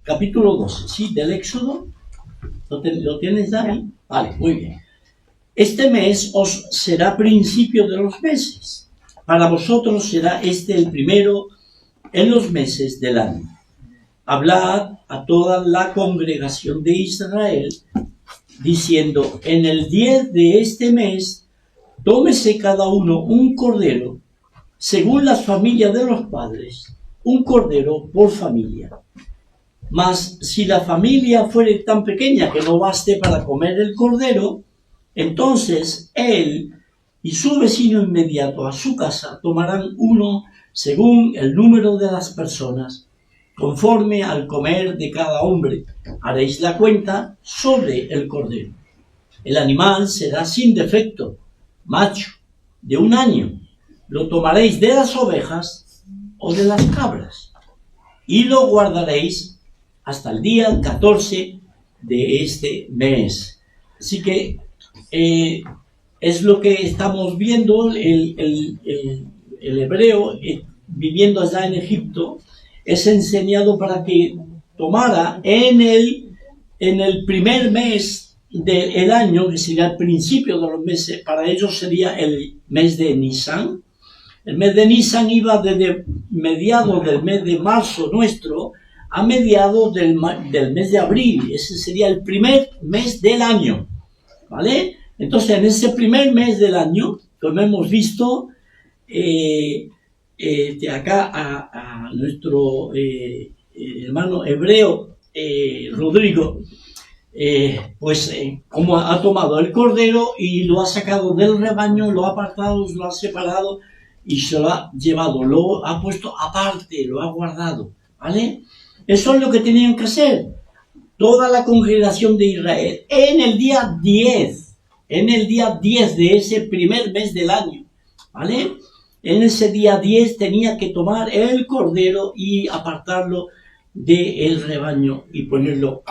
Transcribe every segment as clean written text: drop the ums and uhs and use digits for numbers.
capítulo 12, ¿sí? Del Éxodo. ¿Lo tienes ahí? Vale, muy bien. Este mes os será principio de los meses. Para vosotros será este el primero en los meses del año. Hablad a toda la congregación de Israel, diciendo, en el 10 de este mes, tómese cada uno un cordero, según las familias de los padres, un cordero por familia. Mas si la familia fuere tan pequeña que no baste para comer el cordero, entonces él y su vecino inmediato a su casa tomarán uno según el número de las personas, conforme al comer de cada hombre. Haréis la cuenta sobre el cordero. El animal será sin defecto, macho, de 1 año. Lo tomaréis de las ovejas o de las cabras, y lo guardaréis hasta el día 14 de este mes. Así que es lo que estamos viendo. El hebreo, viviendo allá en Egipto, es enseñado para que tomara en el primer mes del año, que sería el principio de los meses. Para ellos sería el mes de Nisan. El mes de Nisan iba desde mediados del mes de marzo nuestro a mediados del mes de abril. Ese sería el primer mes del año, ¿vale? Entonces, en ese primer mes del año, como hemos visto, de acá a nuestro hermano hebreo Rodrigo, como ha tomado el cordero y lo ha sacado del rebaño, lo ha apartado, lo ha separado y se lo ha llevado, lo ha puesto aparte, lo ha guardado, ¿vale? Eso es lo que tenían que hacer toda la congregación de Israel en el día 10 de ese primer mes del año, ¿vale? En ese día 10 tenía que tomar el cordero y apartarlo del rebaño y ponerlo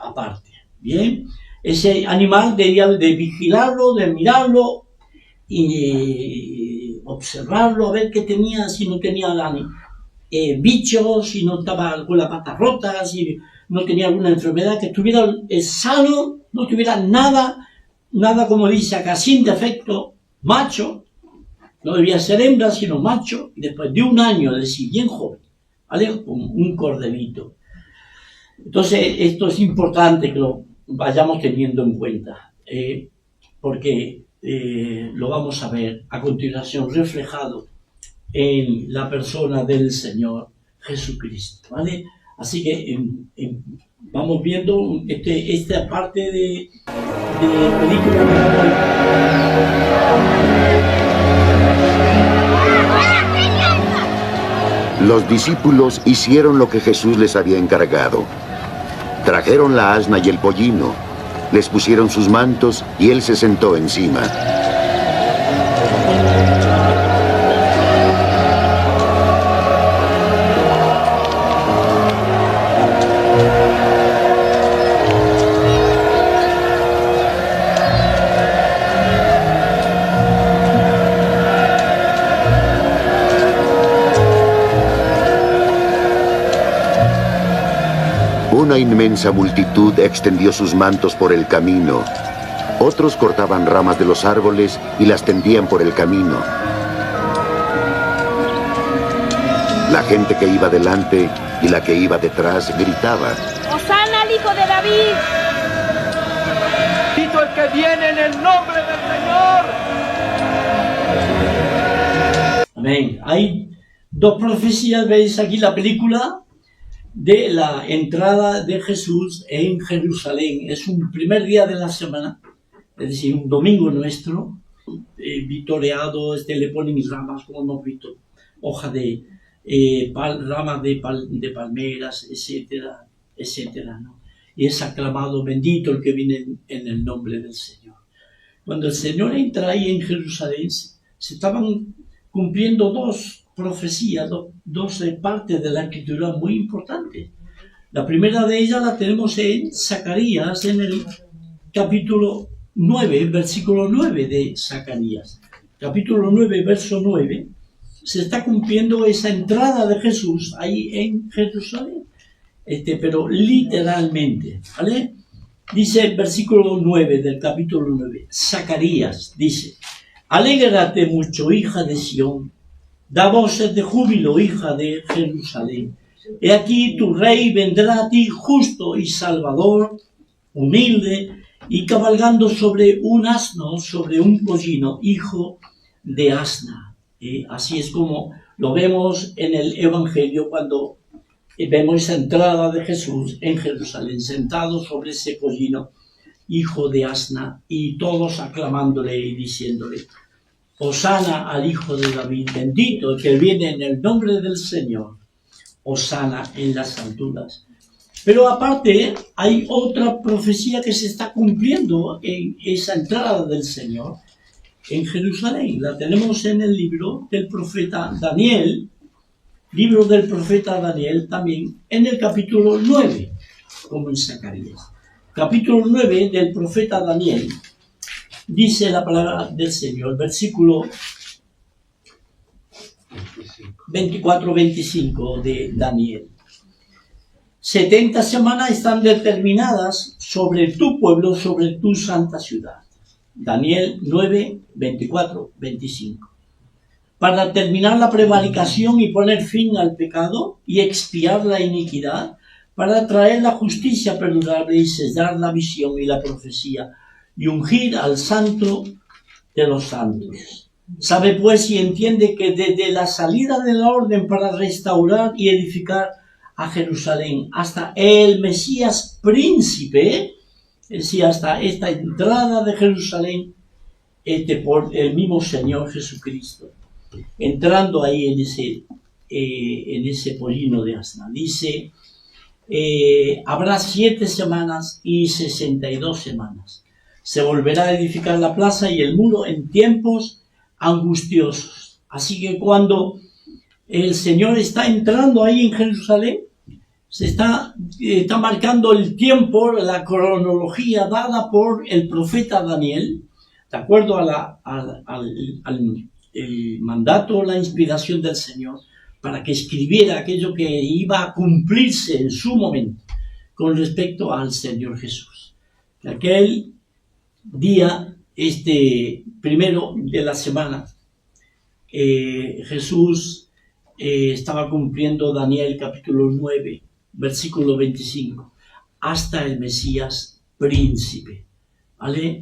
aparte, ¿bien? Ese animal debía de vigilarlo, de mirarlo y observarlo, a ver qué tenía, si no tenía bichos, si no estaba con la pata rota, si no tenía alguna enfermedad, que estuviera sano, no tuviera nada, como dice acá, sin defecto, macho. No debía ser hembra, sino macho, y después de 1 año, es decir, bien joven, ¿vale? Como un corderito. Entonces, esto es importante que lo vayamos teniendo en cuenta, porque lo vamos a ver a continuación reflejado en la persona del Señor Jesucristo, ¿vale? Así que vamos viendo esta parte de película. Los discípulos hicieron lo que Jesús les había encargado. Trajeron la asna y el pollino, les pusieron sus mantos y él se sentó encima. Una inmensa multitud extendió sus mantos por el camino. Otros cortaban ramas de los árboles y las tendían por el camino. La gente que iba delante y la que iba detrás gritaba: ¡Hosana al Hijo de David! ¡Bendito el que viene en el nombre del Señor! Amén. Hay 2 profecías, veis aquí la película de la entrada de Jesús en Jerusalén. Es un primer día de la semana, es decir, un domingo nuestro, vitoreado, le ponen ramas, como hemos visto, hoja de ramas de palmeras, etcétera, etcétera, ¿no? Y es aclamado: bendito el que viene en el nombre del Señor. Cuando el Señor entra ahí en Jerusalén, se estaban cumpliendo 2 profecías, 2 partes de la Escritura muy importantes. La primera de ellas la tenemos en Zacarías, en el capítulo 9, versículo 9 de Zacarías. Capítulo 9, verso 9, se está cumpliendo esa entrada de Jesús ahí en Jerusalén. pero literalmente, ¿vale? Dice el versículo 9 del capítulo 9, Zacarías dice, alégrate mucho, hija de Sión, da voces de júbilo, hija de Jerusalén. He aquí tu rey vendrá a ti justo y salvador, humilde y cabalgando sobre un asno, sobre un pollino, hijo de asna. Así es como lo vemos en el Evangelio cuando vemos esa entrada de Jesús en Jerusalén, sentado sobre ese pollino, hijo de asna, y todos aclamándole y diciéndole, Hosana al Hijo de David, bendito el que viene en el nombre del Señor, Hosana en las alturas. Pero aparte hay otra profecía que se está cumpliendo en esa entrada del Señor en Jerusalén. La tenemos en el libro del profeta Daniel, también en el capítulo 9, como en Zacarías. Capítulo 9 del profeta Daniel, dice la palabra del Señor, versículo 24-25 de Daniel. 70 semanas están determinadas sobre tu pueblo, sobre tu santa ciudad. Daniel 9, 24, 25. Para terminar la prevaricación y poner fin al pecado y expiar la iniquidad, para traer la justicia perdurable y sellar la visión y la profecía, y ungir al santo de los santos. Sabe pues y entiende que desde la salida de la orden para restaurar y edificar a Jerusalén hasta el Mesías príncipe, es decir, hasta esta entrada de Jerusalén, por el mismo Señor Jesucristo, entrando ahí en ese pollino de asna. Dice, habrá 7 semanas y 62 semanas. Se volverá a edificar la plaza y el muro en tiempos angustiosos. Así que cuando el Señor está entrando ahí en Jerusalén, se está marcando el tiempo, la cronología dada por el profeta Daniel, de acuerdo al mandato, la inspiración del Señor, para que escribiera aquello que iba a cumplirse en su momento con respecto al Señor Jesús. Aquel día, primero de la semana, Jesús estaba cumpliendo Daniel capítulo 9, versículo 25, hasta el Mesías príncipe, ¿vale?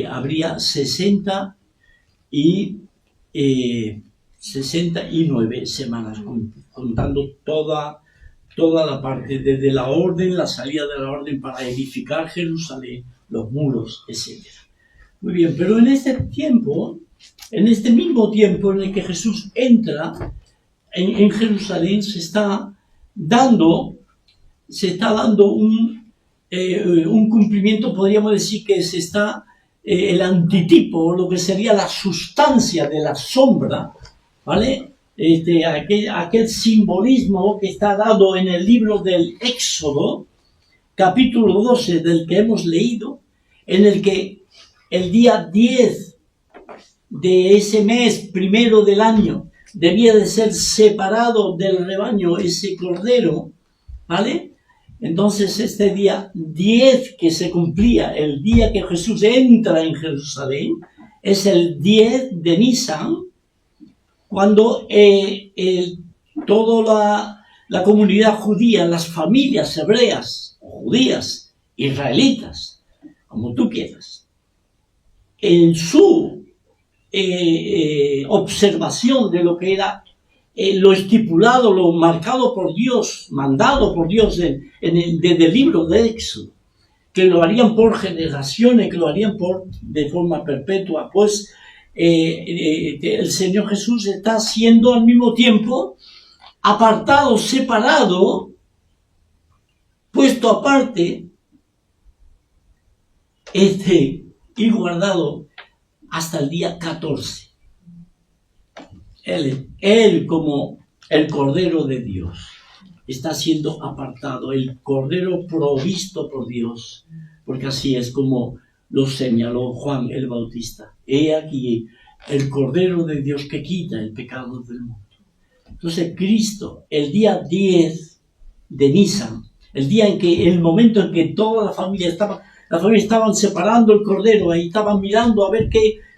Habría 69 semanas, contando toda la parte, desde la orden, la salida de la orden para edificar Jerusalén, los muros, etc. Muy bien, pero en este mismo tiempo en el que Jesús entra en Jerusalén, se está dando un cumplimiento, podríamos decir que se está el antitipo, lo que sería la sustancia de la sombra, ¿vale? Aquel simbolismo que está dado en el libro del Éxodo, capítulo 12, del que hemos leído, en el que el día 10 de ese mes primero del año debía de ser separado del rebaño ese cordero, ¿vale? Entonces este día 10 que se cumplía, el día que Jesús entra en Jerusalén, es el 10 de Nisan, cuando toda la comunidad judía, las familias hebreas, judías, israelitas, como tú quieras, en su observación de lo que era lo estipulado, lo marcado por Dios, mandado por Dios desde el libro de Éxodo, que lo harían por generaciones, que lo harían de forma perpetua, pues el Señor Jesús está siendo al mismo tiempo apartado, separado, puesto aparte, y guardado hasta el día 14. Él como el Cordero de Dios está siendo apartado, el Cordero provisto por Dios, porque así es como lo señaló Juan el Bautista. He aquí el Cordero de Dios que quita el pecado del mundo. Entonces Cristo, el día 10 de Nisan, el momento en que toda la familia estaban separando el cordero, ahí estaban mirando a ver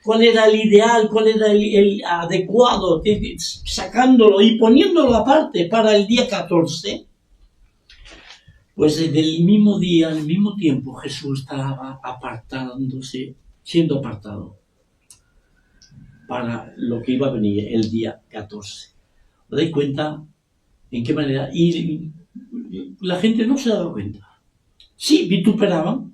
cuál era el ideal, cuál era el adecuado, sacándolo y poniéndolo aparte para el día 14, pues desde el mismo día, al mismo tiempo, Jesús estaba siendo apartado para lo que iba a venir el día 14. ¿Os dais cuenta en qué manera? Y la gente no se daba cuenta. Sí, victoriaban,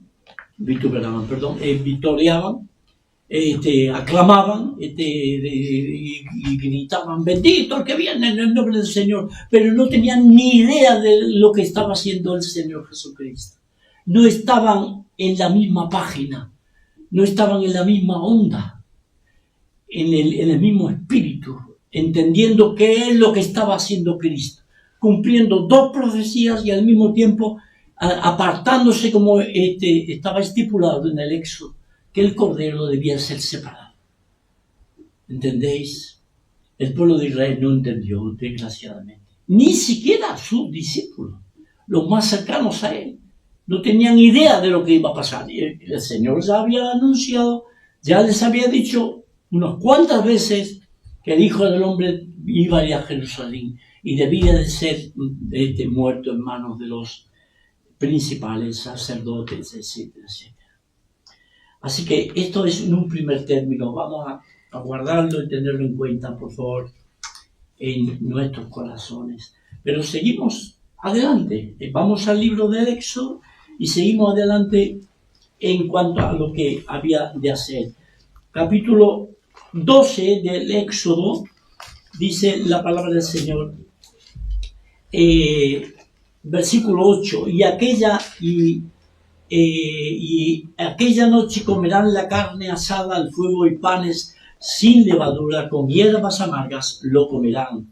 aclamaban y gritaban, bendito el que viene en el nombre del Señor, pero no tenían ni idea de lo que estaba haciendo el Señor Jesucristo. No estaban en la misma página, no estaban en la misma onda, en el mismo espíritu, entendiendo qué es lo que estaba haciendo Cristo, cumpliendo dos profecías y al mismo tiempo apartándose como estaba estipulado en el Éxodo, que el cordero debía ser separado. ¿Entendéis? El pueblo de Israel no entendió, desgraciadamente. Ni siquiera sus discípulos, los más cercanos a él, no tenían idea de lo que iba a pasar. Y el Señor ya había anunciado, ya les había dicho unas cuantas veces que el Hijo del Hombre iba a ir a Jerusalén y debía de ser muerto en manos de los principales sacerdotes, etcétera, etcétera. Así que esto es en un primer término. Vamos a guardarlo y tenerlo en cuenta, por favor, en nuestros corazones. Pero seguimos adelante. Vamos al libro del Éxodo y seguimos adelante en cuanto a lo que había de hacer. Capítulo 12 del Éxodo, dice la palabra del Señor, versículo 8, y aquella noche comerán la carne asada al fuego y panes sin levadura, con hierbas amargas lo comerán.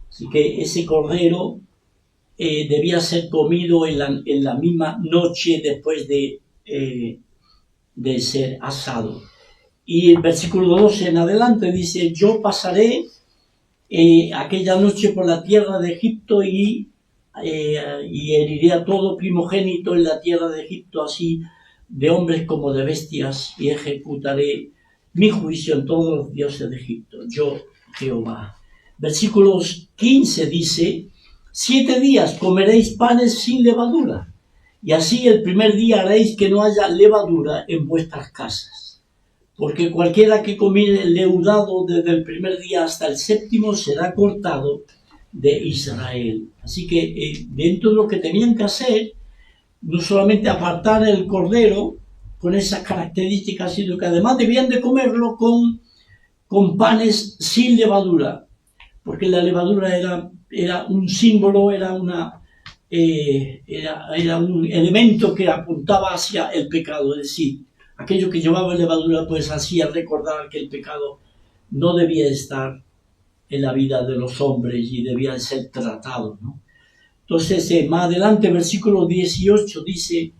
Así que ese cordero debía ser comido en la misma noche después de ser asado. Y el versículo 12 en adelante dice, yo pasaré aquella noche por la tierra de Egipto y heriré a todo primogénito en la tierra de Egipto, así de hombres como de bestias, y ejecutaré mi juicio en todos los dioses de Egipto, yo Jehová. Versículos 15 dice, 7 días comeréis panes sin levadura, y así el primer día haréis que no haya levadura en vuestras casas, porque cualquiera que comiere leudado desde el primer día hasta el séptimo será cortado de Israel. Así que dentro de lo que tenían que hacer, no solamente apartar el cordero con esas características, sino que además debían de comerlo con panes sin levadura, porque la levadura era un símbolo, era un elemento que apuntaba hacia el pecado, es decir, aquello que llevaba levadura pues hacía recordar que el pecado no debía estar en la vida de los hombres y debía ser tratado, ¿no? Entonces, más adelante, versículo 18 dice,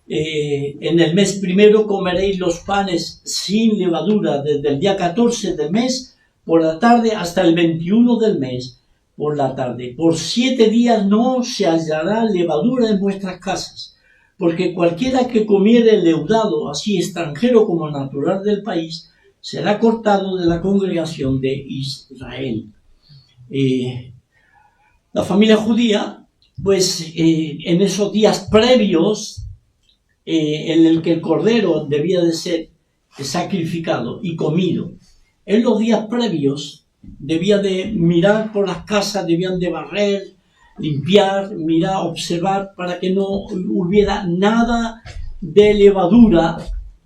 en el mes primero comeréis los panes sin levadura desde el día 14 del mes por la tarde hasta el 21 del mes por la tarde. Por 7 días no se hallará levadura en vuestras casas, porque cualquiera que comiere leudado, así extranjero como natural del país, será cortado de la congregación de Israel. La familia judía, pues en esos días previos, en el que el cordero debía de ser sacrificado y comido, en los días previos debía de mirar por las casas, debían de barrer, limpiar, mirar, observar, para que no hubiera nada de levadura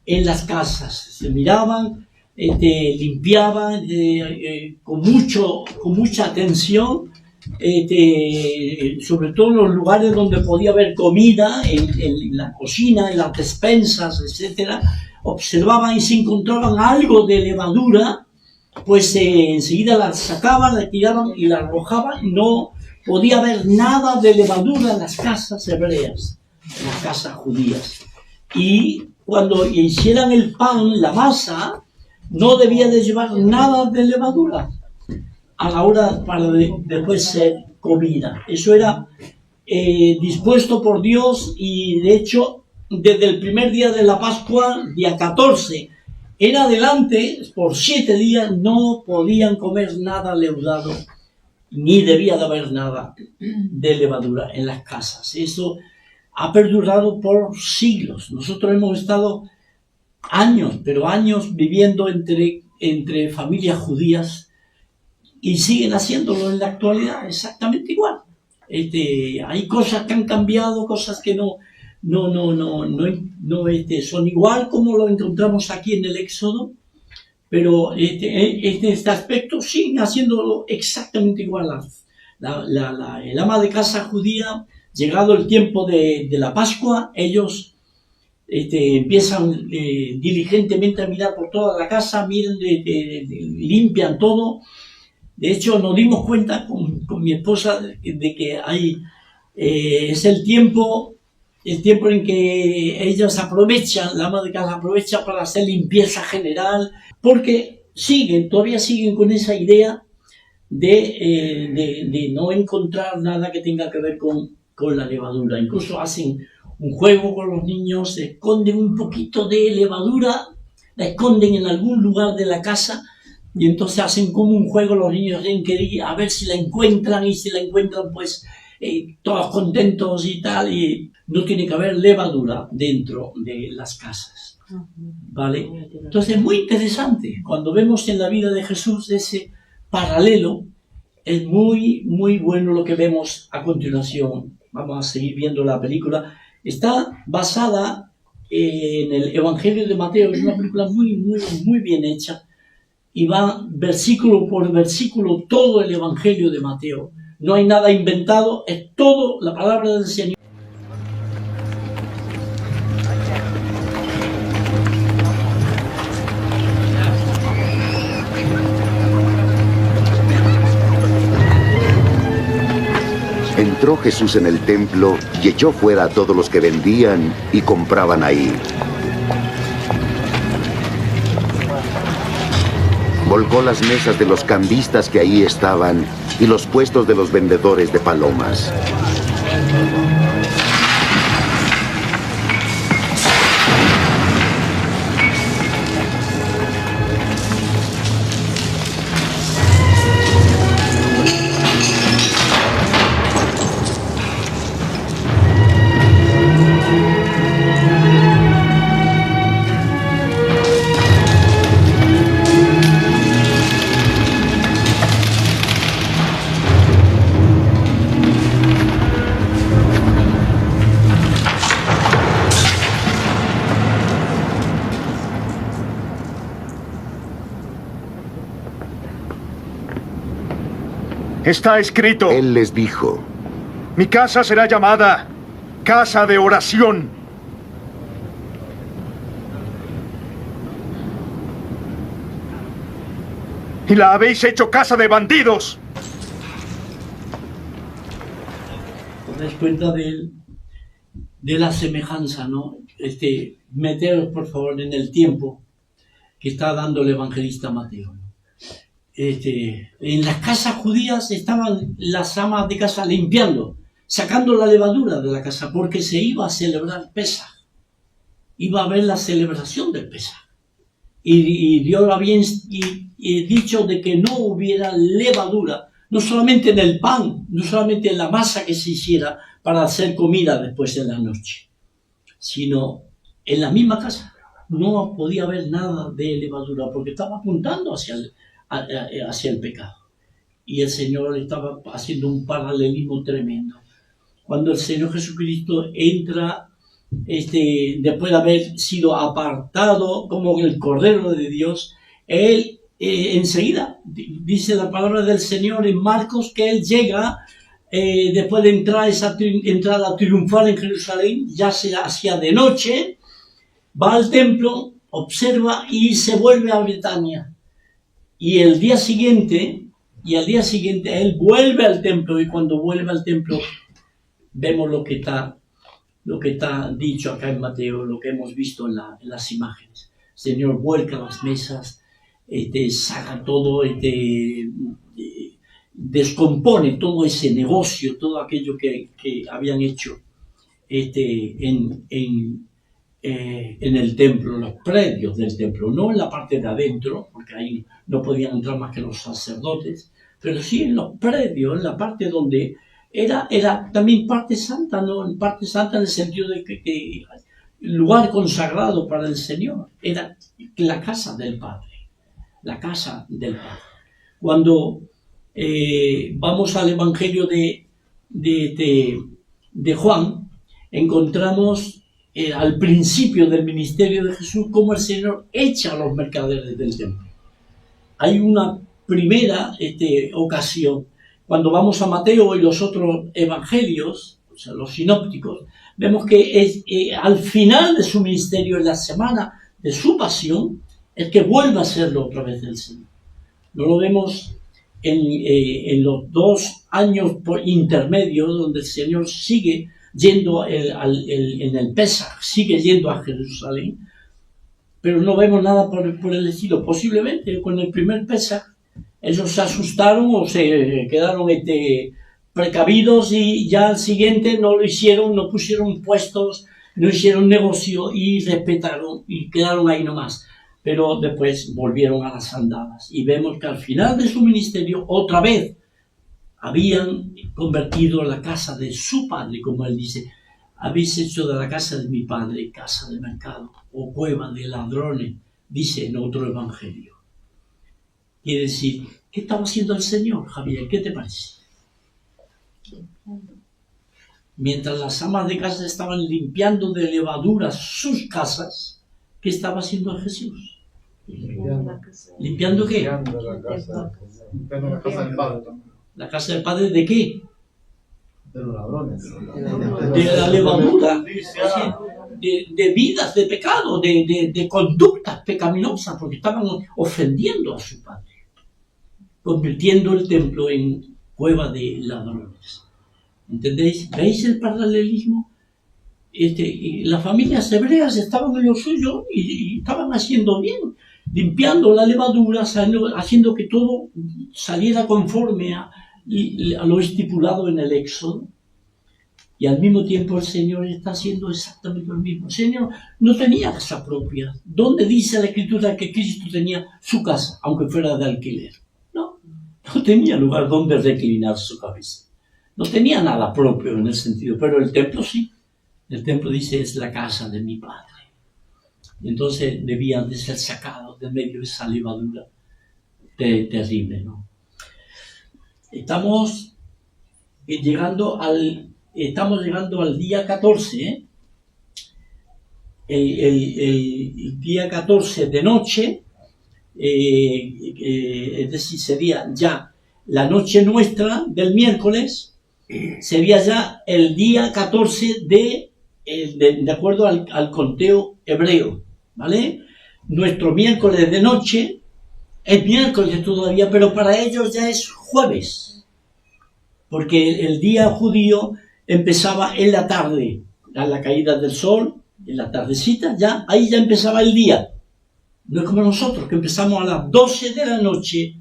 en las casas. Se miraban, limpiaban con mucha atención, sobre todo en los lugares donde podía haber comida, en la cocina, en las despensas, etcétera. Observaban y si encontraban algo de levadura, pues enseguida la sacaban, la tiraban y la arrojaban. No podía haber nada de levadura en las casas hebreas, en las casas judías. Y cuando hicieran el pan, la masa, no debía de llevar nada de levadura a la hora para después ser comida. Eso era dispuesto por Dios, y de hecho desde el primer día de la Pascua, día 14 en adelante, por 7 días no podían comer nada leudado, ni debía de haber nada de levadura en las casas. Eso ha perdurado por siglos. Nosotros hemos estado años, pero años viviendo entre familias judías, y siguen haciéndolo en la actualidad exactamente igual. Hay cosas que han cambiado, cosas que no son igual como lo encontramos aquí en el Éxodo, pero en este aspecto siguen haciéndolo exactamente igual. El ama de casa judía, llegado el tiempo de la Pascua, ellos empiezan diligentemente a mirar por toda la casa, miran, limpian todo. De hecho, nos dimos cuenta con mi esposa de que es el tiempo en que ellos aprovechan, la ama de casa aprovecha para hacer limpieza general, porque todavía siguen con esa idea de no encontrar nada que tenga que ver con la levadura. Incluso hacen un juego con los niños, esconden un poquito de levadura, la esconden en algún lugar de la casa, y entonces hacen como un juego, los niños tienen que ir a ver si la encuentran, y si la encuentran, pues todos contentos y tal, y no tiene que haber levadura dentro de las casas, ¿vale? Entonces es muy interesante, cuando vemos en la vida de Jesús ese paralelo, es muy, muy bueno lo que vemos a continuación. Vamos a seguir viendo la película. Está basada en el Evangelio de Mateo, es una película muy, muy, muy bien hecha, y va versículo por versículo todo el Evangelio de Mateo. No hay nada inventado, es todo la palabra del Señor. Entró Jesús en el templo y echó fuera a todos los que vendían y compraban ahí. Volcó las mesas de los cambistas que ahí estaban y los puestos de los vendedores de palomas. Está escrito: Él les dijo: mi casa será llamada casa de oración. Y la habéis hecho casa de bandidos. Os dais cuenta de la semejanza, ¿no? Meteros, por favor, en el tiempo que está dando el evangelista Mateo. En las casas judías estaban las amas de casa limpiando, sacando la levadura de la casa, porque se iba a celebrar Pesaj. Iba a haber la celebración del Pesaj. Y Dios había dicho de que no hubiera levadura, no solamente en el pan, no solamente en la masa que se hiciera para hacer comida después de la noche, sino en la misma casa. No podía haber nada de levadura, porque estaba apuntando hacia el pecado. Y el Señor estaba haciendo un paralelismo tremendo. Cuando el Señor Jesucristo entra, después de haber sido apartado como el Cordero de Dios, Él enseguida, dice la palabra del Señor en Marcos, que Él llega, después de entrar esa entrada triunfal en Jerusalén, ya se hacía de noche, va al templo, observa y se vuelve a Betania. Y al día siguiente, Él vuelve al templo, y cuando vuelve al templo, vemos lo que está dicho acá en Mateo, lo que hemos visto en las imágenes. El Señor vuelca las mesas, saca todo, descompone todo ese negocio, todo aquello que habían hecho en el templo, los predios del templo, no en la parte de adentro, porque ahí no podían entrar más que los sacerdotes, pero sí en los predios, en la parte donde era también parte santa, ¿no? Parte santa en el sentido de que lugar consagrado para el Señor, era la casa del Padre, la casa del Padre. Cuando vamos al Evangelio de Juan, encontramos al principio del ministerio de Jesús cómo el Señor echa a los mercaderes del templo. Hay una primera ocasión, cuando vamos a Mateo y los otros evangelios, o sea, los sinópticos, vemos que al final de su ministerio, en la semana de su pasión, es que vuelve a serlo otra vez el Señor. No lo vemos en los 2 años intermedios, donde el Señor sigue yendo en el Pesaj, sigue yendo a Jerusalén, pero no vemos nada por el estilo. Posiblemente con el primer Pesaj ellos se asustaron o se quedaron precavidos y ya al siguiente no lo hicieron, no pusieron puestos, no hicieron negocio y respetaron y quedaron ahí nomás. Pero después volvieron a las andadas y vemos que al final de su ministerio otra vez habían convertido la casa de su padre, como él dice, habéis hecho de la casa de mi padre casa de mercado o cueva de ladrones, dice en otro evangelio. Quiere decir, ¿qué estaba haciendo el Señor, Javier? ¿Qué te parece? Mientras las amas de casa estaban limpiando de levadura sus casas, ¿qué estaba haciendo Jesús? ¿Limpiando qué? Limpiando la casa del Padre. ¿La casa del Padre de qué? De los ladrones. De la levadura, de vidas de pecado, de conductas pecaminosas, porque estaban ofendiendo a su Padre, convirtiendo el templo en cueva de ladrones. ¿Entendéis? ¿Veis el paralelismo? Las familias hebreas estaban en lo suyo y estaban haciendo bien, limpiando la levadura, haciendo que todo saliera conforme a lo estipulado en el Éxodo. Y al mismo tiempo el Señor está haciendo exactamente lo mismo. El Señor no tenía casa propia. ¿Dónde dice la Escritura que Cristo tenía su casa, aunque fuera de alquiler? No tenía lugar donde reclinar su cabeza. No tenía nada propio en el sentido, pero el templo sí. El templo dice, es la casa de mi Padre. Y entonces debían de ser sacados de medio de esa levadura terrible, ¿no? Estamos llegando al día 14, el día 14 de noche, es decir, sería ya la noche nuestra del miércoles, sería ya el día 14 de acuerdo al conteo hebreo, ¿vale? Nuestro miércoles de noche es miércoles todavía, pero para ellos ya es jueves, porque el día judío empezaba en la tarde, a la caída del sol, en la tardecita, ahí ya empezaba el día. No es como nosotros, que empezamos a las 12 de la noche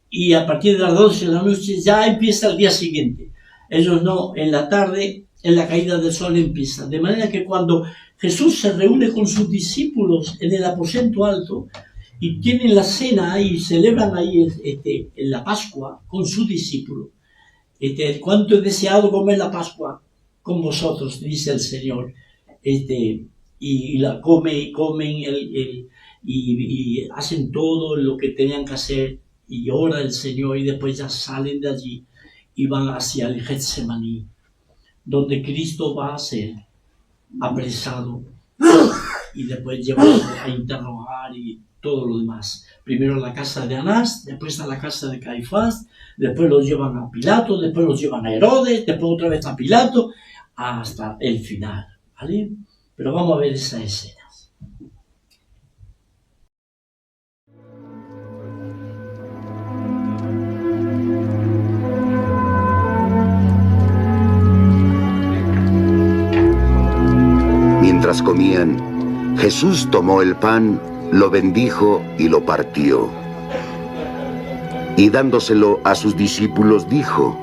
y a partir de las 12 de la noche ya empieza el día siguiente. Ellos no, en la tarde, en la caída del sol empieza. De manera que cuando Jesús se reúne con sus discípulos en el aposento alto y tienen la cena y celebran ahí en la Pascua con sus discípulos, cuánto he deseado comer la Pascua con vosotros, dice el Señor, y la comen y hacen todo lo que tenían que hacer y ora el Señor y después ya salen de allí y van hacia el Getsemaní, donde Cristo va a ser apresado y después llevado a interrogar y todo lo demás. Primero a la casa de Anás, después a la casa de Caifás, después los llevan a Pilato, después los llevan a Herodes, después otra vez a Pilato, hasta el final, ¿vale? Pero vamos a ver esas escenas. Mientras comían, Jesús tomó el pan, lo bendijo y lo partió. y dándoselo a sus discípulos dijo: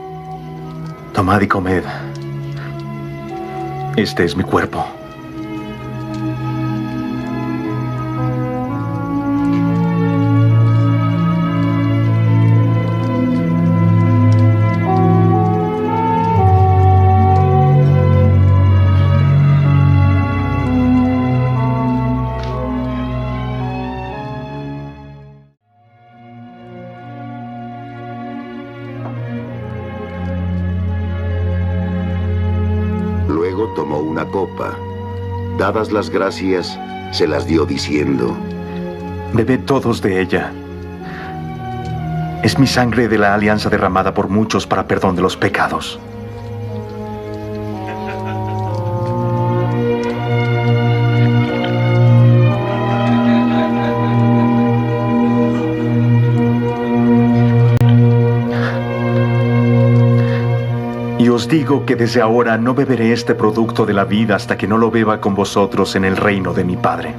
Tomad y comed. Este es mi cuerpo. Luego tomó una copa. Dadas las gracias, se las dio diciendo: Bebed todos de ella. Es mi sangre de la alianza derramada por muchos para perdón de los pecados. Y os digo que desde ahora no beberé este producto de la vida hasta que no lo beba con vosotros en el reino de mi Padre.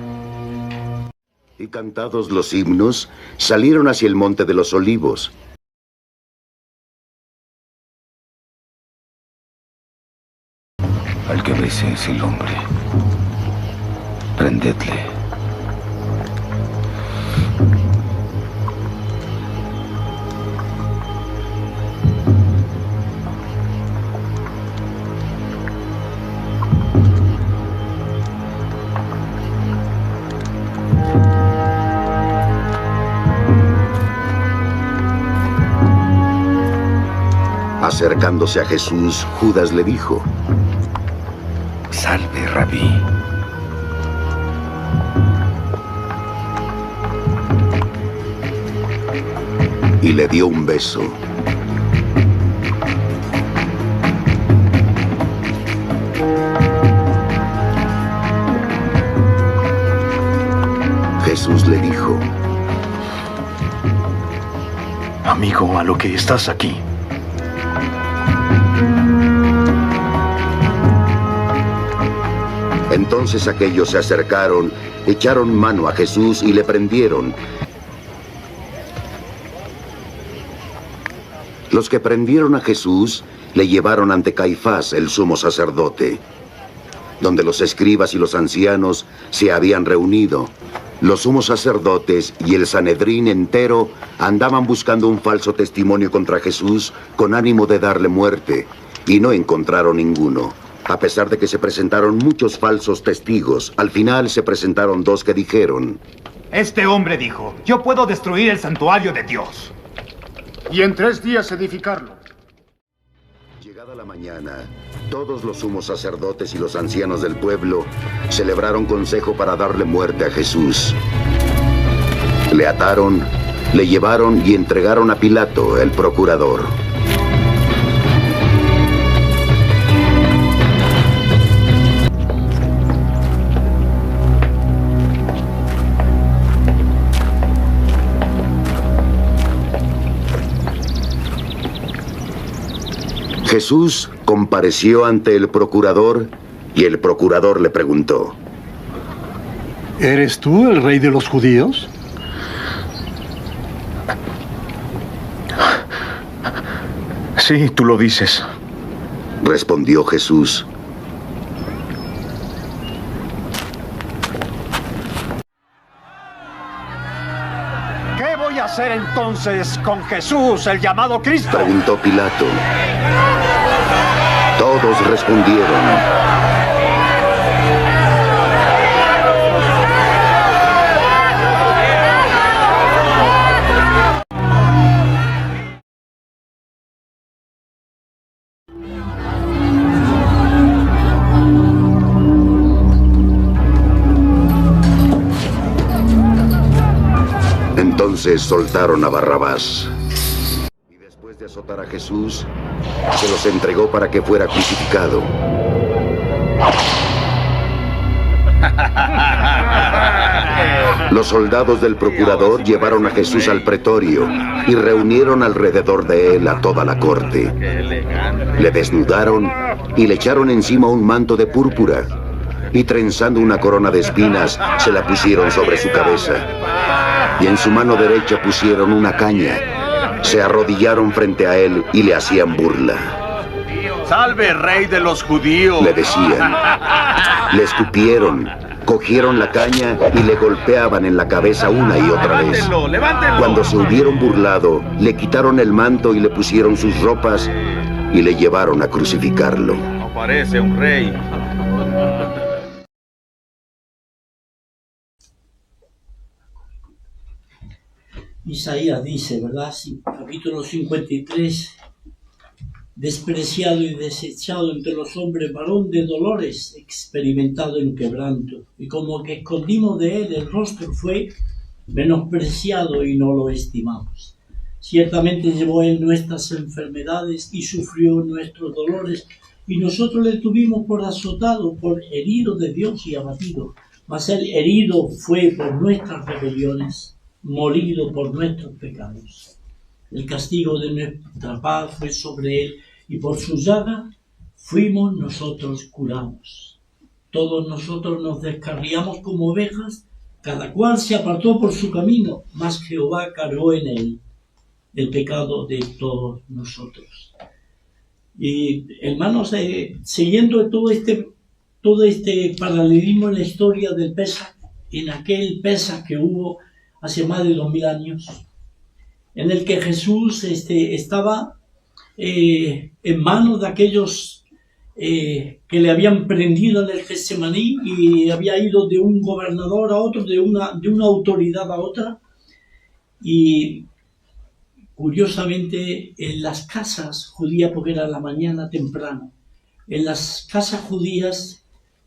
Y cantados los himnos, salieron hacia el monte de los olivos. Al que bese es el hombre. Prendedle. Acercándose a Jesús, Judas le dijo: Salve, Rabí. Y le dio un beso. Jesús le dijo: Amigo, a lo que estás aquí. Entonces aquellos se acercaron, echaron mano a Jesús y le prendieron. Los que prendieron a Jesús le llevaron ante Caifás, el sumo sacerdote, donde los escribas y los ancianos se habían reunido. Los sumos sacerdotes y el Sanedrín entero andaban buscando un falso testimonio contra Jesús con ánimo de darle muerte, y no encontraron ninguno. A pesar de que se presentaron muchos falsos testigos, al final se presentaron dos que dijeron: Este hombre dijo: yo puedo destruir el santuario de Dios. Y en 3 días edificarlo. Llegada la mañana, todos los sumos sacerdotes y los ancianos del pueblo celebraron consejo para darle muerte a Jesús. Le ataron, le llevaron y entregaron a Pilato, el procurador. Jesús compareció ante el procurador y el procurador le preguntó: ¿Eres tú el rey de los judíos? Sí, tú lo dices. Respondió Jesús: ¿Qué voy a hacer entonces con Jesús, el llamado Cristo? Preguntó Pilato. Todos respondieron: Entonces soltaron a Barrabás. Y después de azotar a Jesús, se los entregó para que fuera crucificado. Los soldados del procurador llevaron a Jesús al pretorio y reunieron alrededor de él a toda la corte. Le desnudaron y le echaron encima un manto de púrpura, y trenzando una corona de espinas se la pusieron sobre su cabeza. Y en su mano derecha pusieron una caña. se arrodillaron frente a él y le hacían burla. ¡Salve, rey de los judíos! Le decían, le escupieron, cogieron la caña y le golpeaban en la cabeza una y otra vez. ¡Levántenlo, levántenlo! Cuando se hubieron burlado, le quitaron el manto y le pusieron sus ropas y le llevaron a crucificarlo. No parece un rey. Isaías dice, ¿verdad? Sí, capítulo 53, despreciado y desechado entre los hombres, varón de dolores, experimentado en quebranto, y como que escondimos de él el rostro, fue menospreciado y no lo estimamos. Ciertamente llevó él nuestras enfermedades y sufrió nuestros dolores, y nosotros le tuvimos por azotado, por herido de Dios y abatido. Mas él herido fue por nuestras rebeliones, molido por nuestros pecados. El castigo de nuestra paz fue sobre él, y por su llaga fuimos nosotros curados. Todos nosotros nos descarriamos como ovejas, cada cual se apartó por su camino, mas Jehová cargó en él el pecado de todos nosotros. Y hermanos, siguiendo todo este paralelismo en la historia del Pesaj, en aquel Pesaj que hubo hace más de 2000 años, en el que Jesús estaba en manos de aquellos que le habían prendido en el Getsemaní, y había ido de un gobernador a otro, de una autoridad a otra, y curiosamente en las casas judías, porque era la mañana temprano, en las casas judías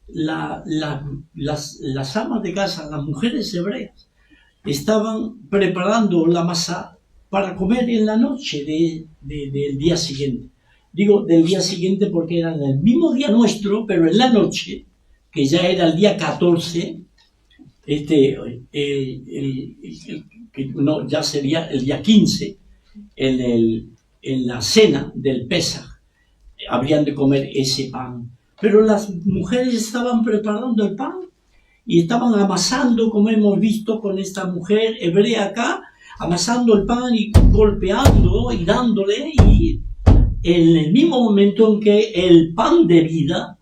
las amas de casa, las mujeres hebreas, estaban preparando la masa para comer en la noche del día siguiente. Digo del día siguiente porque era el mismo día nuestro, pero en la noche, que ya era el día 14, ya sería el día 15, en la cena del Pesaj, habrían de comer ese pan. Pero las mujeres estaban preparando el pan y estaban amasando, como hemos visto con esta mujer hebrea acá, amasando el pan y golpeando y dándole, y en el mismo momento en que el pan de vida,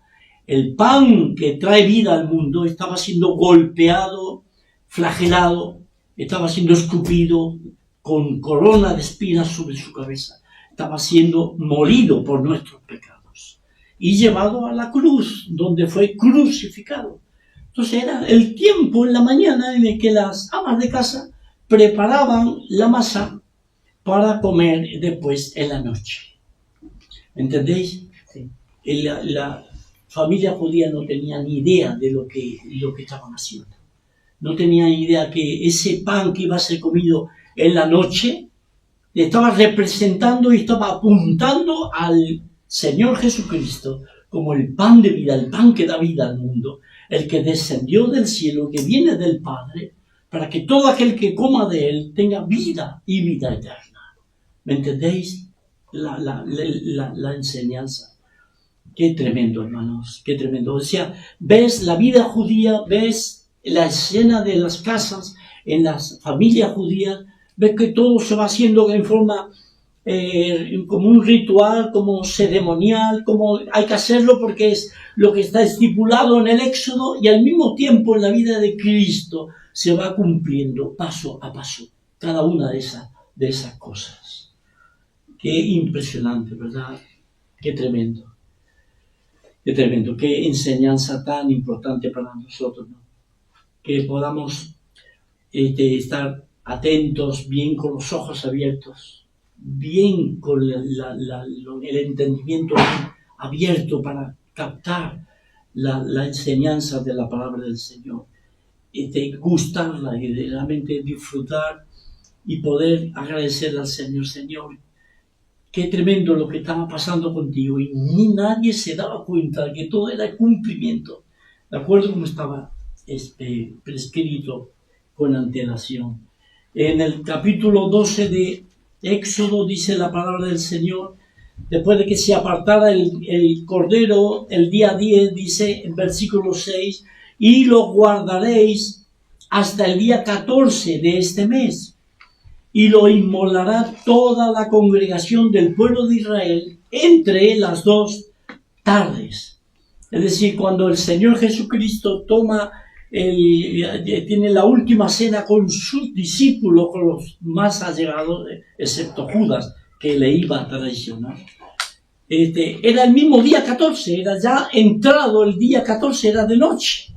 el pan que trae vida al mundo, estaba siendo golpeado, flagelado, estaba siendo escupido con corona de espinas sobre su cabeza, estaba siendo molido por nuestros pecados y llevado a la cruz, donde fue crucificado. Entonces era el tiempo en la mañana en el que las amas de casa preparaban la masa para comer después en la noche. ¿Entendéis? Sí. La familia judía no tenía ni idea de lo que estaban haciendo. No tenía ni idea que ese pan que iba a ser comido en la noche estaba representando y estaba apuntando al Señor Jesucristo como el pan de vida, el pan que da vida al mundo, el que descendió del cielo, que viene del Padre, para que todo aquel que coma de él tenga vida y vida eterna. ¿Me entendéis? La enseñanza. Qué tremendo, hermanos, qué tremendo. O sea, ves la vida judía, ves la escena de las casas en las familias judías, ves que todo se va haciendo en forma como un ritual, como ceremonial, como hay que hacerlo porque es lo que está estipulado en el Éxodo, y al mismo tiempo en la vida de Cristo se va cumpliendo paso a paso cada una de esas cosas. Qué impresionante, ¿verdad? Qué tremendo. Qué tremendo. Qué enseñanza tan importante para nosotros, ¿no? Que podamos estar atentos, bien con los ojos abiertos, bien con el entendimiento abierto para captar la enseñanza de la palabra del Señor, gustarla y realmente disfrutar y poder agradecerle al Señor. Señor, qué tremendo lo que estaba pasando contigo, y ni nadie se daba cuenta de que todo era cumplimiento, de acuerdo como estaba prescrito con antelación. En el capítulo 12 de Éxodo dice la palabra del Señor, después de que se apartara el cordero, el día 10, dice en versículo 6, y lo guardaréis hasta el día 14 de este mes, y lo inmolará toda la congregación del pueblo de Israel entre las 2 tardes. Es decir, cuando el Señor Jesucristo tiene la última cena con sus discípulos, con los más allegados, excepto Judas, que le iba a traicionar. Era el mismo día 14, era ya entrado el día 14, era de noche.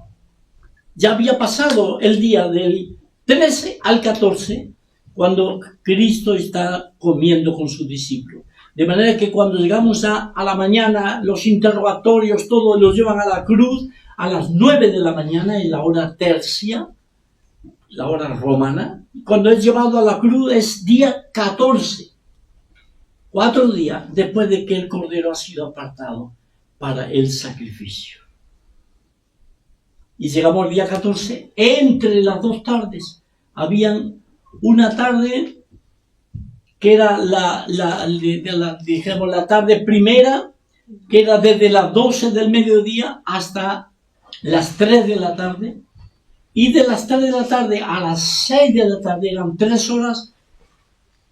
Ya había pasado el día del 13 al 14, cuando Cristo está comiendo con sus discípulos. De manera que cuando llegamos a la mañana, los interrogatorios, todos los llevan a la cruz a las 9 de la mañana, en la hora tercia, la hora romana. Cuando es llevado a la cruz es día 14, 4 días después de que el Cordero ha sido apartado para el sacrificio. Y llegamos al día 14, entre las 2 tardes, habían una tarde que era la tarde primera, que era desde las 12 del mediodía hasta las 3 de la tarde, y de las 3 de la tarde a las 6 de la tarde eran 3 horas,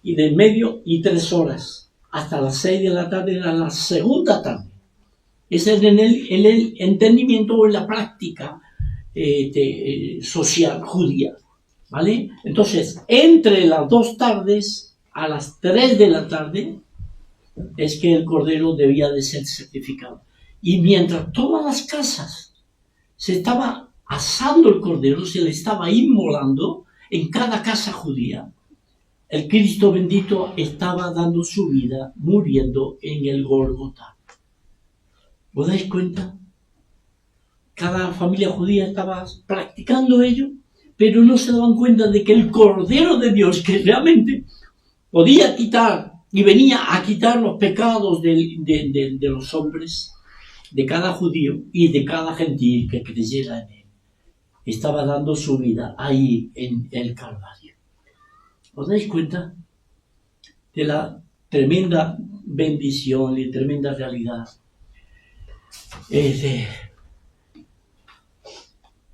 y de medio y 3 horas, hasta las 6 de la tarde era la segunda tarde. Ese es en el entendimiento o en la práctica social judía, ¿vale? Entonces, entre las 2 tardes a las 3 de la tarde es que el Cordero debía de ser sacrificado. Y mientras todas las casas se estaba asando el Cordero, se le estaba inmolando en cada casa judía, el Cristo bendito estaba dando su vida, muriendo en el Gólgota. ¿Os dais cuenta? Cada familia judía estaba practicando ello, pero no se daban cuenta de que el Cordero de Dios, que realmente podía quitar y venía a quitar los pecados de los hombres, de cada judío y de cada gentil que creyera en él, estaba dando su vida ahí en el Calvario. ¿Os dais cuenta de la tremenda bendición y tremenda realidad?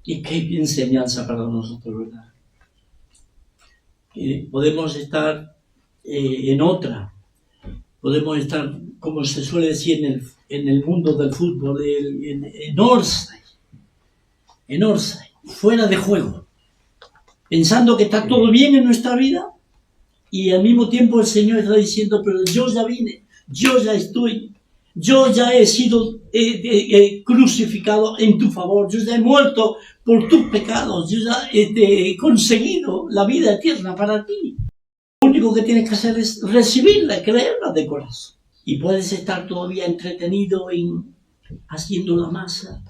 Y qué enseñanza para nosotros, ¿verdad? Podemos estar en otra, podemos estar, como se suele decir en el mundo del fútbol, en Orsay, fuera de juego, pensando que está todo bien en nuestra vida, y al mismo tiempo el Señor está diciendo, pero yo ya vine, yo ya estoy, yo ya he sido crucificado en tu favor, yo ya he muerto por tus pecados, yo ya he conseguido la vida eterna para ti. Lo único que tienes que hacer es recibirla, creerla de corazón. Y puedes estar todavía entretenido en haciendo la masa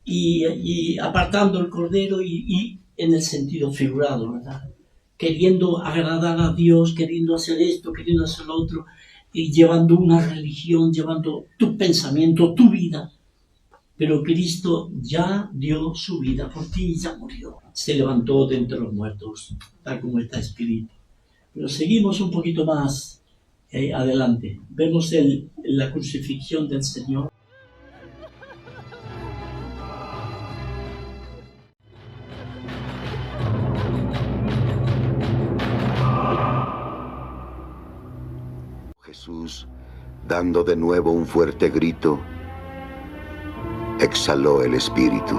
y apartando el Cordero y en el sentido figurado, ¿verdad? Queriendo agradar a Dios, queriendo hacer esto, queriendo hacer lo otro, y llevando una religión, llevando tu pensamiento, tu vida. Pero Cristo ya dio su vida por ti y ya murió. Se levantó de entre los muertos, tal como está escrito. Pero seguimos un poquito más adelante. Vemos la crucifixión del Señor. Jesús, dando de nuevo un fuerte grito, exhaló el espíritu.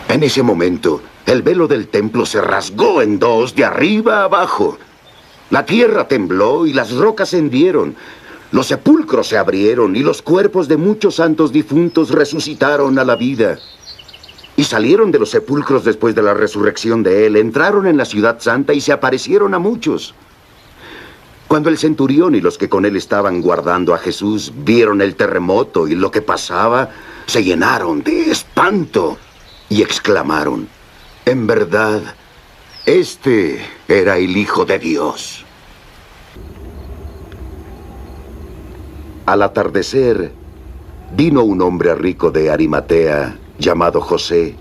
En ese momento, el velo del templo se rasgó en 2 de arriba a abajo. La tierra tembló y las rocas se hendieron. Los sepulcros se abrieron y los cuerpos de muchos santos difuntos resucitaron a la vida. Y salieron de los sepulcros después de la resurrección de él, entraron en la ciudad santa y se aparecieron a muchos. Cuando el centurión y los que con él estaban guardando a Jesús vieron el terremoto y lo que pasaba, se llenaron de espanto y exclamaron, en verdad, este era el Hijo de Dios. Al atardecer, vino un hombre rico de Arimatea, llamado José,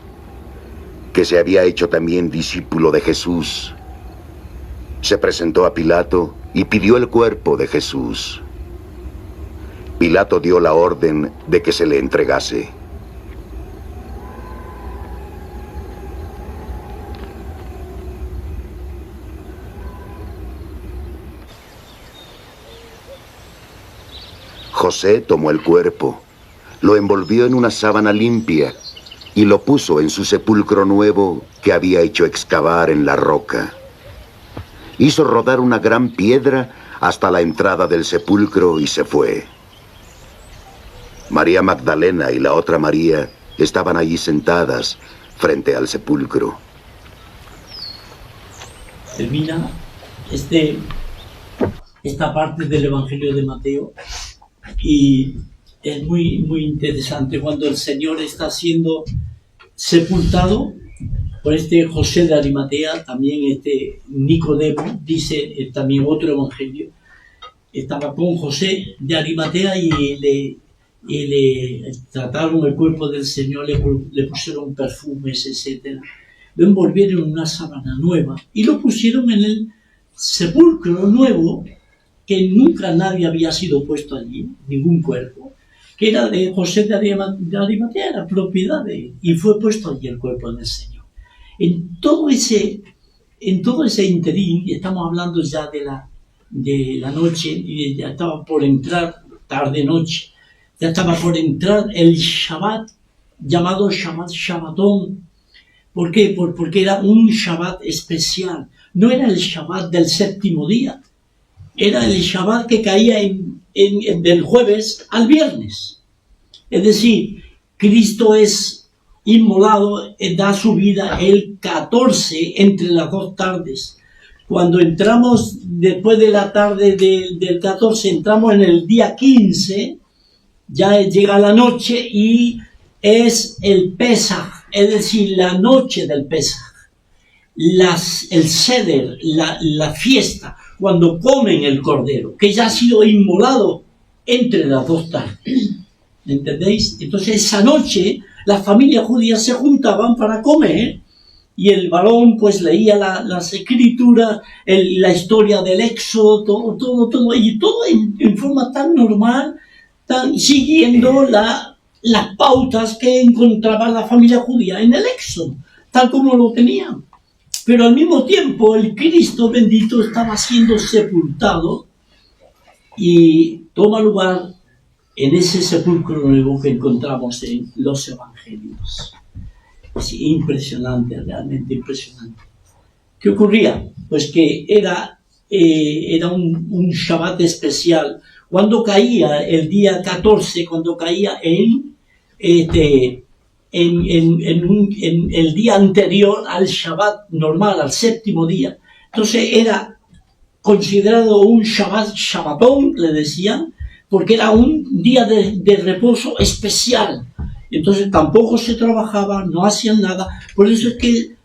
que se había hecho también discípulo de Jesús. Se presentó a Pilato y pidió el cuerpo de Jesús. Pilato dio la orden de que se le entregase. José tomó el cuerpo, lo envolvió en una sábana limpia y lo puso en su sepulcro nuevo que había hecho excavar en la roca. Hizo rodar una gran piedra hasta la entrada del sepulcro y se fue. María Magdalena y la otra María estaban allí sentadas frente al sepulcro. Termina esta parte del Evangelio de Mateo y es muy, muy interesante cuando el Señor está siendo sepultado por José de Arimatea, también Nicodemo, dice también otro evangelio, estaba con José de Arimatea y le trataron el cuerpo del Señor, le pusieron perfumes, etc. Lo envolvieron en una sábana nueva y lo pusieron en el sepulcro nuevo que nunca nadie había sido puesto allí, ningún cuerpo, que era de José de Arimatea, era propiedad de él, y fue puesto allí el cuerpo del Señor. En todo ese interín, estamos hablando ya de la noche, y ya estaba por entrar, tarde-noche, ya estaba por entrar el Shabbat, llamado Shabbatón. ¿Por qué? Porque era un Shabbat especial, no era el Shabbat del séptimo día, era el Shabbat que caía del jueves al viernes. Es decir, Cristo es inmolado, da su vida el 14 entre las dos tardes. Cuando entramos después de la tarde del 14, entramos en el día 15, ya llega la noche y es el Pesaj, es decir, la noche del Pesaj. El Seder, la fiesta, cuando comen el cordero, que ya ha sido inmolado entre las dos tardes. ¿Entendéis? Entonces esa noche las familias judías se juntaban para comer y el varón pues leía las escrituras, la historia del Éxodo, todo, y todo en forma tan normal, siguiendo las pautas que encontraba la familia judía en el Éxodo, tal como lo tenían. Pero al mismo tiempo el Cristo bendito estaba siendo sepultado y toma lugar en ese sepulcro nuevo que encontramos en los evangelios. Es impresionante, realmente impresionante. ¿Qué ocurría? Pues que era un Shabbat especial. Cuando caía el día 14, cuando caía en el día anterior al Shabbat normal, al séptimo día, entonces era considerado un Shabbatón, le decían, porque era un día de reposo especial. Entonces tampoco se trabajaba, no hacían nada. Por eso es que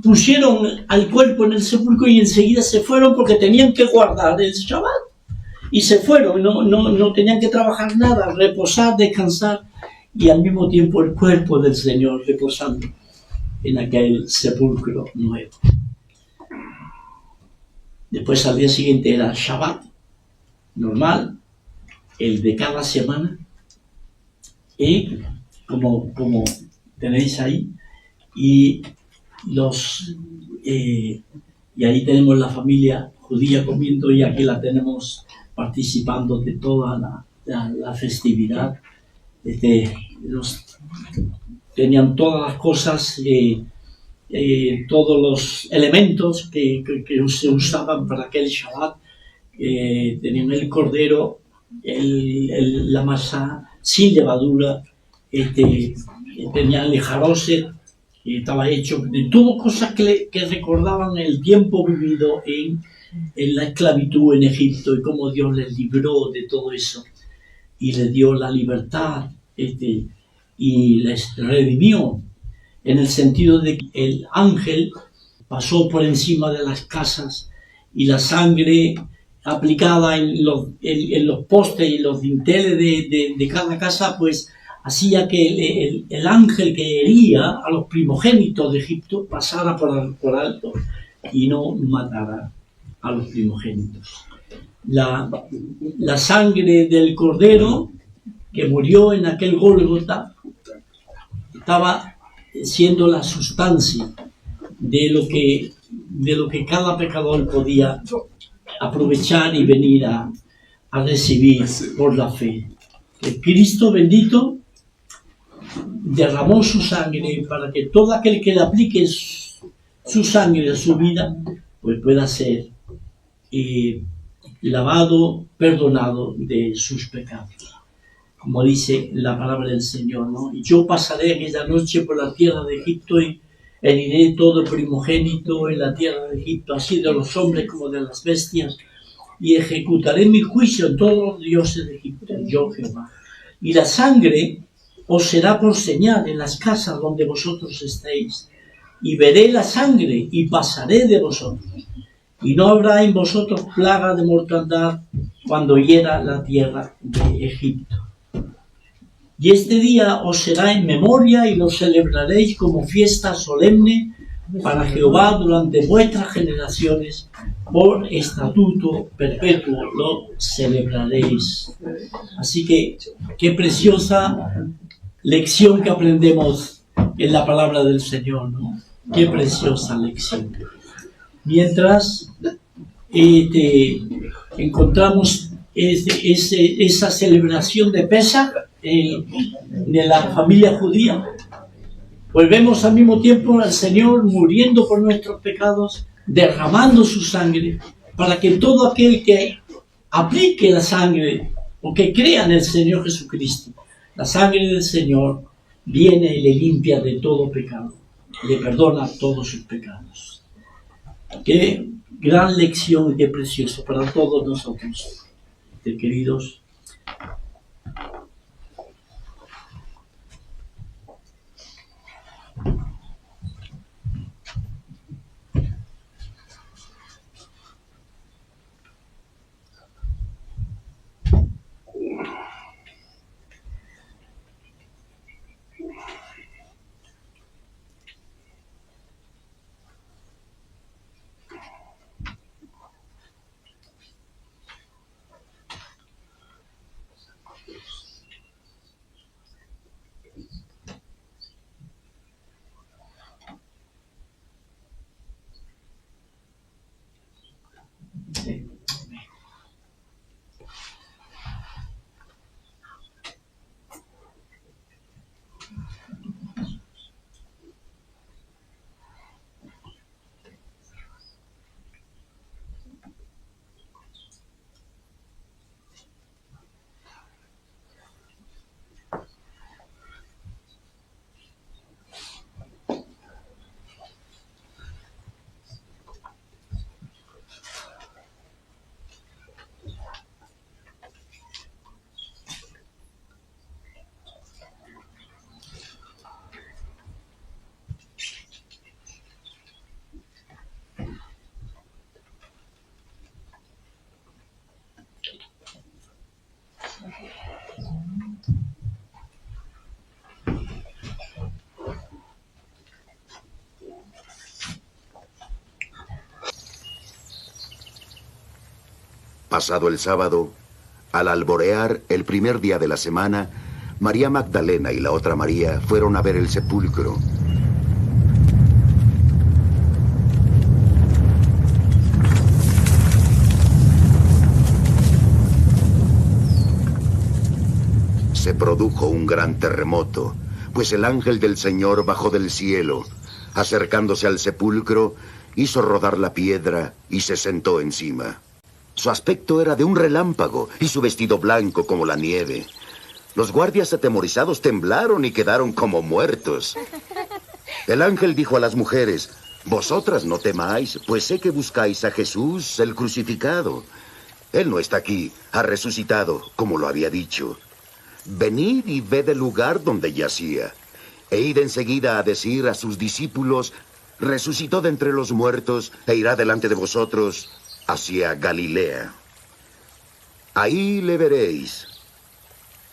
pusieron al cuerpo en el sepulcro y enseguida se fueron porque tenían que guardar el Shabbat. Y se fueron, no tenían que trabajar nada, reposar, descansar. Y al mismo tiempo el cuerpo del Señor reposando en aquel sepulcro nuevo. Después al día siguiente era Shabbat, normal, el de cada semana, y como tenéis ahí, y ahí tenemos la familia judía comiendo y aquí la tenemos participando de toda la festividad. Tenían todas las cosas, todos los elementos que se usaban para aquel Shabbat. Tenían el cordero, la masa sin levadura, tenían el jaroset, que estaba hecho de todo cosas que recordaban el tiempo vivido en la esclavitud en Egipto y cómo Dios les libró de todo eso y les dio la libertad y les redimió, en el sentido de que el ángel pasó por encima de las casas y la sangre aplicada en los postes y los dinteles de cada casa, pues hacía que el ángel que hería a los primogénitos de Egipto pasara por alto y no matara a los primogénitos. la sangre del cordero que murió en aquel Gólgota estaba siendo la sustancia de lo que cada pecador podía aprovechar y venir a recibir por la fe. El Cristo bendito derramó su sangre para que todo aquel que le aplique su sangre a su vida, pues pueda ser lavado, perdonado de sus pecados. Como dice la palabra del Señor, ¿no? Y yo pasaré aquella noche por la tierra de Egipto y heriré todo primogénito en la tierra de Egipto, así de los hombres como de las bestias, y ejecutaré mi juicio en todos los dioses de Egipto, yo Jehová. Y la sangre os será por señal en las casas donde vosotros estéis, y veré la sangre y pasaré de vosotros, y no habrá en vosotros plaga de mortandad cuando hiera la tierra de Egipto. Y este día os será en memoria y lo celebraréis como fiesta solemne para Jehová durante vuestras generaciones, por estatuto perpetuo lo celebraréis. Así que qué preciosa lección que aprendemos en la palabra del Señor, ¿no? Qué preciosa lección. Mientras encontramos esa celebración de Pesaj de la familia judía, pues vemos al mismo tiempo al Señor muriendo por nuestros pecados, derramando su sangre, para que todo aquel que aplique la sangre o que crea en el Señor Jesucristo, la sangre del Señor viene y le limpia de todo pecado, le perdona todos sus pecados. Qué gran lección, qué precioso para todos nosotros, queridos. Pasado el sábado, al alborear el primer día de la semana, María Magdalena y la otra María fueron a ver el sepulcro. Se produjo un gran terremoto, pues el ángel del Señor bajó del cielo, acercándose al sepulcro, hizo rodar la piedra y se sentó encima. Su aspecto era de un relámpago y su vestido blanco como la nieve. Los guardias atemorizados temblaron y quedaron como muertos. El ángel dijo a las mujeres: vosotras no temáis, pues sé que buscáis a Jesús, el crucificado. Él no está aquí, ha resucitado, como lo había dicho. Venid y ved el lugar donde yacía. E id enseguida a decir a sus discípulos: resucitó de entre los muertos e irá delante de vosotros hacia Galilea. Ahí le veréis.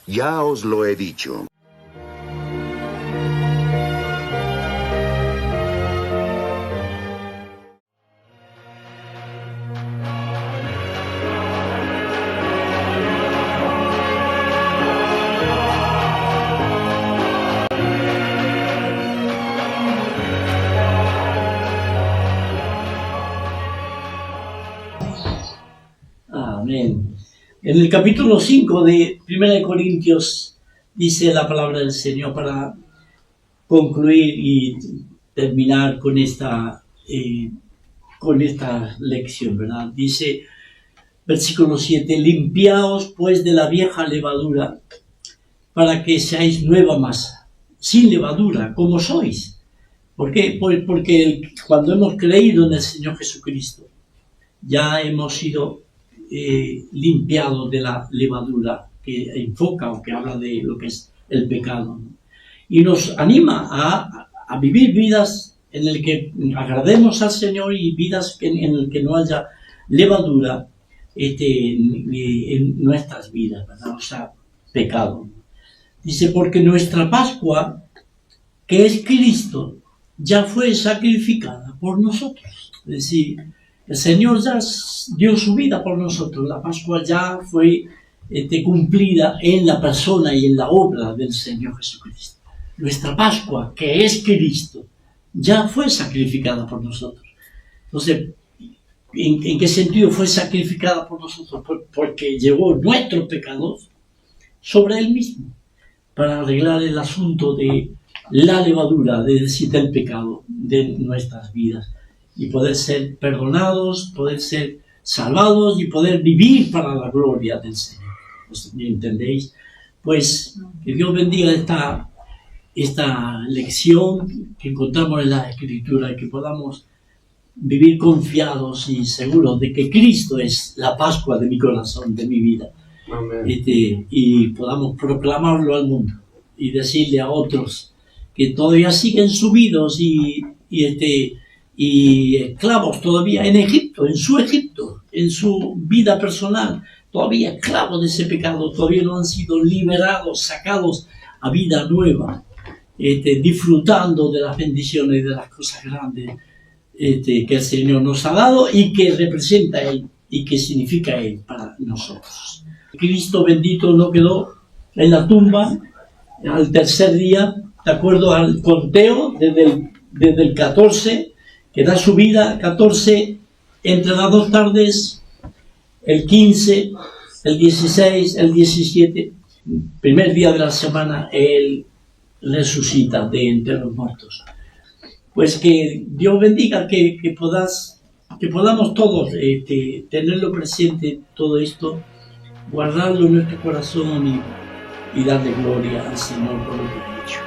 Ya os lo he dicho. En el capítulo 5 de 1 de Corintios dice la palabra del Señor para concluir y terminar con esta lección, ¿verdad? Dice, versículo 7, limpiaos pues de la vieja levadura para que seáis nueva masa, sin levadura, como sois. ¿Por qué? Porque cuando hemos creído en el Señor Jesucristo, ya hemos sido limpiados de la levadura que enfoca o que habla de lo que es el pecado, ¿no? Y nos anima a vivir vidas en el que agrademos al Señor y vidas en el que no haya levadura en nuestras vidas, ¿verdad? O sea, pecado. Dice, porque nuestra Pascua, que es Cristo, ya fue sacrificada por nosotros. Es decir, el Señor ya dio su vida por nosotros. La Pascua ya fue cumplida en la persona y en la obra del Señor Jesucristo. Nuestra Pascua, que es Cristo, ya fue sacrificada por nosotros. Entonces, ¿en qué sentido fue sacrificada por nosotros? Porque llevó nuestros pecados sobre Él mismo, para arreglar el asunto de la levadura, es decir, del pecado de nuestras vidas, y poder ser perdonados, poder ser salvados y poder vivir para la gloria del Señor. ¿Entendéis? Pues que Dios bendiga esta lección que encontramos en la Escritura y que podamos vivir confiados y seguros de que Cristo es la Pascua de mi corazón, de mi vida. Amén. Y podamos proclamarlo al mundo y decirle a otros que todavía siguen sumidos y esclavos todavía en Egipto, en su vida personal, todavía esclavos de ese pecado, todavía no han sido liberados, sacados a vida nueva, disfrutando de las bendiciones, de las cosas grandes que el Señor nos ha dado y que representa Él y que significa Él para nosotros. Cristo bendito no quedó en la tumba al tercer día, de acuerdo al conteo, desde el 14, que da su vida, 14, entre las 2 tardes, el 15, el 16, el 17, primer día de la semana, Él resucita de entre los muertos. Pues que Dios bendiga, que podamos todos tenerlo presente, todo esto, guardarlo en nuestro corazón y darle gloria al Señor por lo que ha hecho.